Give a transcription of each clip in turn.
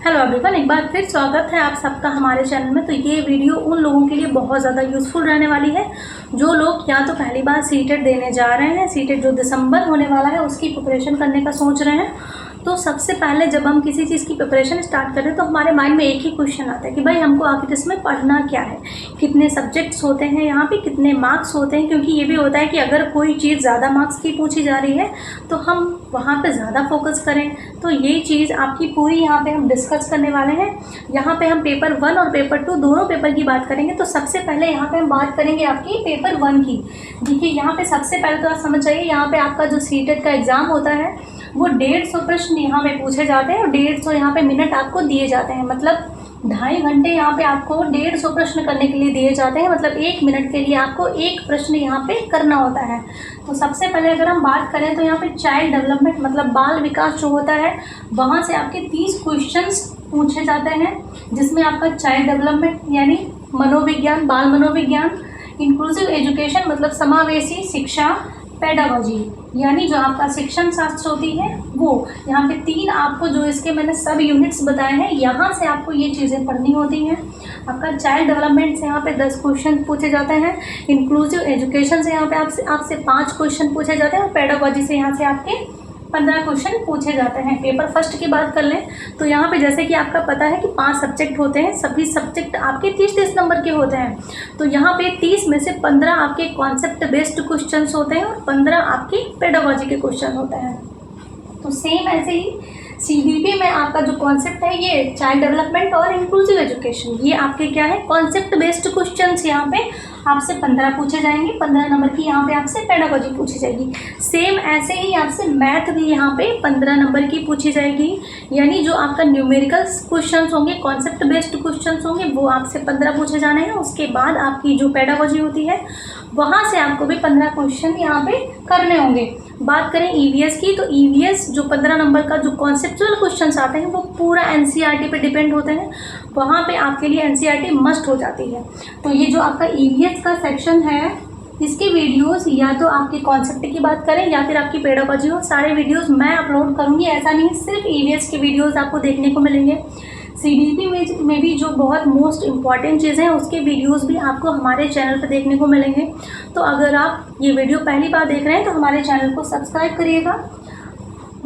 Hello everyone, एक बार फिर स्वागत है आप सबका हमारे चैनल में। तो ये वीडियो उन लोगों के लिए बहुत ज़्यादा यूज़फुल रहने वाली है जो लोग या तो पहली बार सीटेट देने जा रहे हैं, सीटेट जो दिसंबर होने वाला है उसकी प्रिपरेशन करने का सोच रहे हैं। तो सबसे पहले जब हम किसी चीज़ की प्रिपरेशन स्टार्ट करें तो हमारे माइंड में एक ही क्वेश्चन आता है कि भाई हमको आखिर इसमें पढ़ना क्या है, कितने सब्जेक्ट्स होते हैं, यहाँ पे कितने मार्क्स होते हैं। क्योंकि ये भी होता है कि अगर कोई चीज़ ज़्यादा मार्क्स की पूछी जा रही है तो हम वहाँ पे ज़्यादा फोकस करें। तो ये चीज़ आपकी पूरी यहाँ पे हम डिस्कस करने वाले हैं। यहाँ पे हम पेपर 1 और पेपर 2 दोनों पेपर की बात करेंगे। तो सबसे पहले यहाँ पे हम बात करेंगे आपकी पेपर 1 की। देखिए यहाँ पे सबसे पहले तो आप समझ जाइए, यहाँ पे आपका जो सीटेट का एग्ज़ाम होता है वो 150 प्रश्न यहाँ पे पूछे जाते हैं और 150 यहाँ पे मिनट आपको दिए जाते हैं। मतलब 2.5 घंटे यहाँ पे आपको 150 प्रश्न करने के लिए दिए जाते हैं। मतलब 1 मिनट के लिए आपको एक प्रश्न यहाँ पे करना होता है। तो सबसे पहले अगर हम बात करें तो यहाँ पे चाइल्ड डेवलपमेंट मतलब बाल विकास जो होता है वहाँ से आपके 30 क्वेश्चंस पूछे जाते हैं, जिसमें आपका चाइल्ड डेवलपमेंट यानी मनोविज्ञान, बाल मनोविज्ञान, इंक्लूसिव एजुकेशन मतलब समावेशी शिक्षा, पेडागोजी यानी जो आपका शिक्षण शास्त्र होती है वो, यहाँ पे 3 आपको जो इसके मैंने सब यूनिट्स बताए हैं यहाँ से आपको ये चीज़ें पढ़नी होती हैं। आपका चाइल्ड डेवलपमेंट से यहाँ पे 10 क्वेश्चन पूछे जाते हैं, इंक्लूसिव एजुकेशन से यहाँ पे आपसे 5 क्वेश्चन पूछे जाते हैं और पेडागोजी से यहाँ से आपके 15 क्वेश्चन पूछे जाते हैं। पेपर फर्स्ट की बात कर लें तो यहाँ पे जैसे कि आपका पता है कि 5 सब्जेक्ट होते हैं, सभी सब्जेक्ट आपके 30-30 नंबर के होते हैं। तो यहाँ पे 30 में से 15 आपके कॉन्सेप्ट बेस्ड क्वेश्चंस होते हैं और 15 आपके पेडागोजी के क्वेश्चन होते हैं। तो सेम ऐसे ही सीडीपी में आपका जो कॉन्सेप्ट है ये चाइल्ड डेवलपमेंट और इंक्लूसिव एजुकेशन, ये आपके क्या है कॉन्सेप्ट बेस्ड क्वेश्चंस यहाँ पे आपसे 15 पूछे जाएंगे। 15 नंबर की यहाँ पे आपसे पेडागोजी पूछी जाएगी। सेम ऐसे ही आपसे मैथ भी यहाँ पे 15 नंबर की पूछी जाएगी। यानी जो आपका न्यूमेरिकल क्वेश्चंस होंगे, कॉन्सेप्ट बेस्ड क्वेश्चंस होंगे वो आपसे 15 पूछे जाने हैं। उसके बाद आपकी जो पेडागोजी होती है वहाँ से आपको भी 15 क्वेश्चन यहाँ पे करने होंगे। बात करें ईवीएस की तो ईवीएस जो 15 नंबर का जो कॉन्सेप्चुअल क्वेश्चंस आते हैं वो पूरा एनसीईआरटी पे डिपेंड होते हैं। वहाँ पे आपके लिए एनसीईआरटी मस्ट हो जाती है। तो ये जो आपका ईवीएस का सेक्शन है इसके वीडियोस या तो आपके कॉन्सेप्ट की बात करें या फिर आपकी पेडागोजी हो, सारे वीडियोस मैं अपलोड करूँगी। ऐसा नहीं सिर्फ ईवीएस के वीडियोज़ आपको देखने को मिलेंगे। सीडीपी में भी जो बहुत मोस्ट इम्पॉर्टेंट चीज़ है उसके वीडियोस भी आपको हमारे चैनल पर देखने को मिलेंगे। तो अगर आप ये वीडियो पहली बार देख रहे हैं तो हमारे चैनल को सब्सक्राइब करिएगा।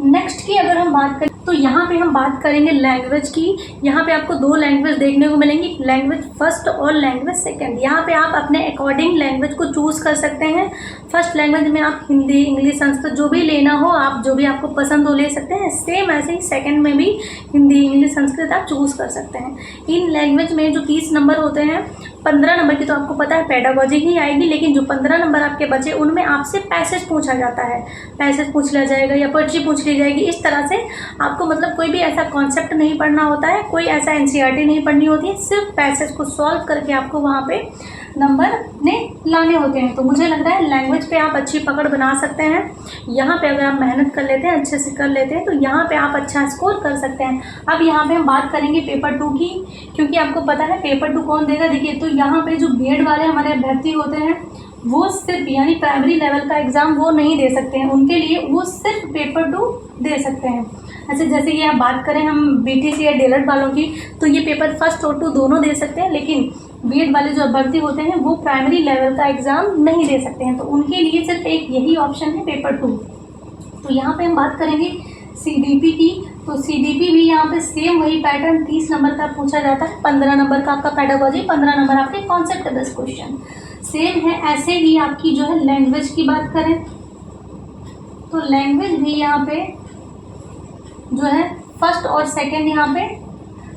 नेक्स्ट की अगर हम बात करें तो यहाँ पे हम बात करेंगे लैंग्वेज की। यहाँ पे आपको 2 लैंग्वेज देखने को मिलेंगी, लैंग्वेज फर्स्ट और लैंग्वेज सेकंड। यहाँ पे आप अपने अकॉर्डिंग लैंग्वेज को चूज़ कर सकते हैं। फर्स्ट लैंग्वेज में आप हिंदी, इंग्लिश, संस्कृत जो भी लेना हो आप जो भी आपको पसंद हो ले सकते हैं। सेम ऐसे ही सेकंड में भी हिंदी, इंग्लिश, संस्कृत आप चूज़ कर सकते हैं। इन लैंग्वेज में जो 30 नंबर होते हैं, 15 नंबर की तो आपको पता है पेडागोजी ही आएगी, लेकिन जो 15 नंबर आपके बचे उनमें आपसे पैसेज पूछा जाता है। पैसेज पूछ लिया जाएगा या पोएट्री पूछ ली जाएगी। इस तरह से आपको मतलब कोई भी ऐसा कॉन्सेप्ट नहीं पढ़ना होता है, कोई ऐसा एनसीईआरटी नहीं पढ़नी होती है, सिर्फ पैसेज को सॉल्व करके आपको वहाँ पे नंबर ने लाने होते हैं। तो मुझे लग रहा है लैंग्वेज पे आप अच्छी पकड़ बना सकते हैं। यहाँ पे अगर आप मेहनत कर लेते हैं, अच्छे से कर लेते हैं तो यहाँ पे आप अच्छा स्कोर कर सकते हैं। अब यहाँ पे हम बात करेंगे पेपर 2 की, क्योंकि आपको पता है पेपर 2 कौन देगा। देखिए तो यहाँ पे जो बीएड वाले हमारे अभ्यर्थी होते हैं वो सिर्फ यानी प्राइमरी लेवल का एग्ज़ाम वो नहीं दे सकते हैं, उनके लिए वो सिर्फ पेपर 2 दे सकते हैं। अच्छा जैसे कि आप बात करें हम बीटीसी या डीएलएड वालों की तो ये पेपर फर्स्ट और 2 दोनों दे सकते हैं, लेकिन बीएड वाले जो अभ्यर्थी होते हैं वो प्राइमरी लेवल का एग्ज़ाम नहीं दे सकते हैं। तो उनके लिए सिर्फ एक यही ऑप्शन है पेपर 2। तो यहाँ पे हम बात करेंगे सीडीपी की। तो सीडीपी भी यहाँ पे सेम वही पैटर्न 30 नंबर का पूछा जाता है, 15 नंबर का आपका पेडागोजी, 15 नंबर आपके कॉन्सेप्ट बेस्ड क्वेश्चन सेम है। ऐसे ही आपकी जो है लैंग्वेज की बात करें तो लैंग्वेज भी यहाँ पे जो है फर्स्ट और सेकंड यहाँ पे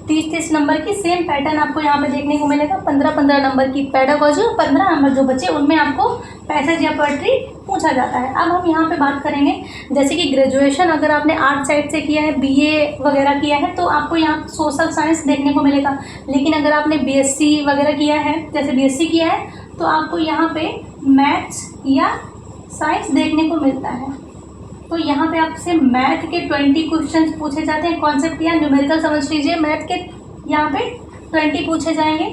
30-30 नंबर की सेम पैटर्न आपको यहाँ पे देखने को मिलेगा। 15-15 नंबर की पेडागोजी और 15 नंबर जो बचे उनमें आपको पैसेज या पोएट्री पूछा जाता है। अब हम यहाँ पे बात करेंगे जैसे कि ग्रेजुएशन अगर आपने आर्ट साइड से किया है, बीए वगैरह किया है तो आपको यहाँ सोशल साइंस देखने को मिलेगा। लेकिन अगर आपने बीएससी वगैरह किया है, जैसे बीएससी किया है तो आपको यहाँ पे मैथ्स या साइंस देखने को मिलता है। तो यहाँ पे आपसे मैथ के 20 क्वेश्चंस पूछे जाते हैं, कॉन्सेप्ट या न्यूमेरिकल समझ लीजिए। मैथ के यहाँ पे 20 पूछे जाएंगे।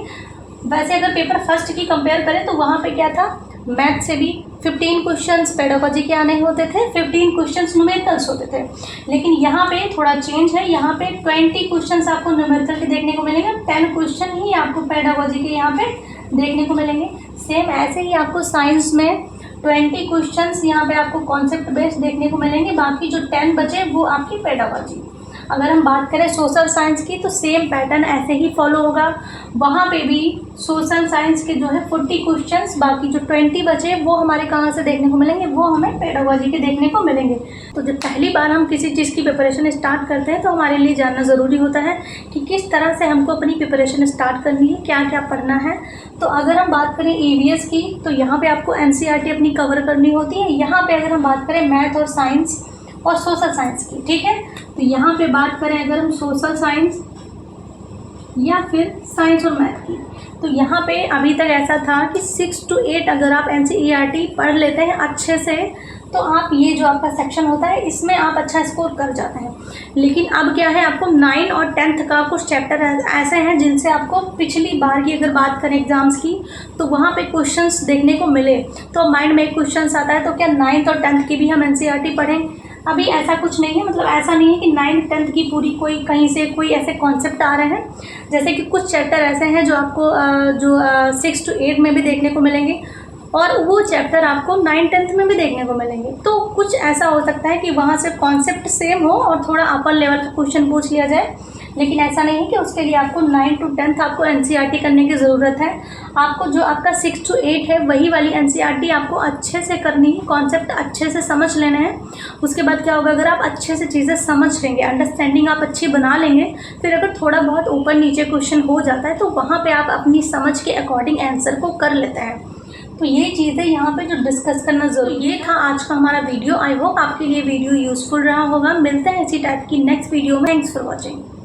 वैसे अगर पेपर फर्स्ट की कंपेयर करें तो वहाँ पे क्या था, मैथ से भी 15 क्वेश्चंस पेडागोजी के आने होते थे, 15 क्वेश्चंस न्यूमेरिकल्स होते थे। लेकिन यहाँ पे थोड़ा चेंज है, यहाँ पे 20 क्वेश्चंस आपको न्यूमेरिकल के देखने को मिलेंगे, 10 क्वेश्चन ही आपको पेडागोजी के यहाँ पे देखने को मिलेंगे। सेम ऐसे ही आपको साइंस में 20 क्वेश्चंस यहाँ पे आपको कॉन्सेप्ट बेस्ड देखने को मिलेंगे, बाकी जो 10 बचे वो आपकी पेडागोजी। अगर हम बात करें सोशल साइंस की तो सेम पैटर्न ऐसे ही फॉलो होगा, वहाँ पे भी सोशल साइंस के जो है 40 क्वेश्चंस, बाकी जो 20 बचे वो हमारे कहाँ से देखने को मिलेंगे, वो हमें पेडागोजी के देखने को मिलेंगे। तो जब पहली बार हम किसी चीज़ की प्रिपरेशन स्टार्ट करते हैं तो हमारे लिए जानना ज़रूरी होता है कि किस तरह से हमको अपनी प्रिपरेशन स्टार्ट करनी है, क्या क्या पढ़ना है। तो अगर हम बात करें EVS की तो यहाँ पर आपको NCERT अपनी कवर करनी होती है। यहाँ पर अगर हम बात करें मैथ और साइंस और सोशल साइंस की, ठीक है, तो यहाँ पे बात करें अगर हम सोशल साइंस या फिर साइंस और मैथ की, तो यहाँ पे अभी तक ऐसा था कि 6 to 8 अगर आप NCERT पढ़ लेते हैं अच्छे से तो आप ये जो आपका सेक्शन होता है इसमें आप अच्छा स्कोर कर जाते हैं। लेकिन अब क्या है, आपको 9 और 10th का कुछ चैप्टर ऐसे हैं जिनसे आपको पिछली बार की अगर बात करें एग्ज़ाम्स की तो वहाँ पे क्वेश्चंस देखने को मिले, तो माइंड में एक क्वेश्चन आता है तो क्या 9th और 10th की भी हम NCERT पढ़ें। अभी ऐसा कुछ नहीं है, मतलब ऐसा नहीं है कि 9th 10th की पूरी कोई कहीं से कोई ऐसे कॉन्सेप्ट आ रहे हैं। जैसे कि कुछ चैप्टर ऐसे हैं जो आपको 6 to 8 में भी देखने को मिलेंगे और वो चैप्टर आपको 9th 10th में भी देखने को मिलेंगे। तो कुछ ऐसा हो सकता है कि वहाँ से कॉन्सेप्ट सेम हो और थोड़ा अपर लेवल का क्वेश्चन पूछ लिया जाए, लेकिन ऐसा नहीं है कि उसके लिए आपको 9 to 10th आपको NCERT करने की ज़रूरत है। आपको जो आपका 6 to 8 है वही वाली NCERT आपको अच्छे से करनी है, कॉन्सेप्ट अच्छे से समझ लेना है। उसके बाद क्या होगा, अगर आप अच्छे से चीज़ें समझ लेंगे, अंडरस्टैंडिंग आप अच्छी बना लेंगे, फिर अगर थोड़ा बहुत ऊपर नीचे क्वेश्चन हो जाता है तो वहाँ पर आप अपनी समझ के अकॉर्डिंग आंसर को कर लेते हैं। तो ये चीज़ें यहाँ पे जो डिस्कस करना ज़रूरी, ये था आज का हमारा वीडियो। आई होप आपके लिए वीडियो यूज़फुल रहा होगा। मिलते हैं इसी टाइप की नेक्स्ट वीडियो में। Thanks for watching.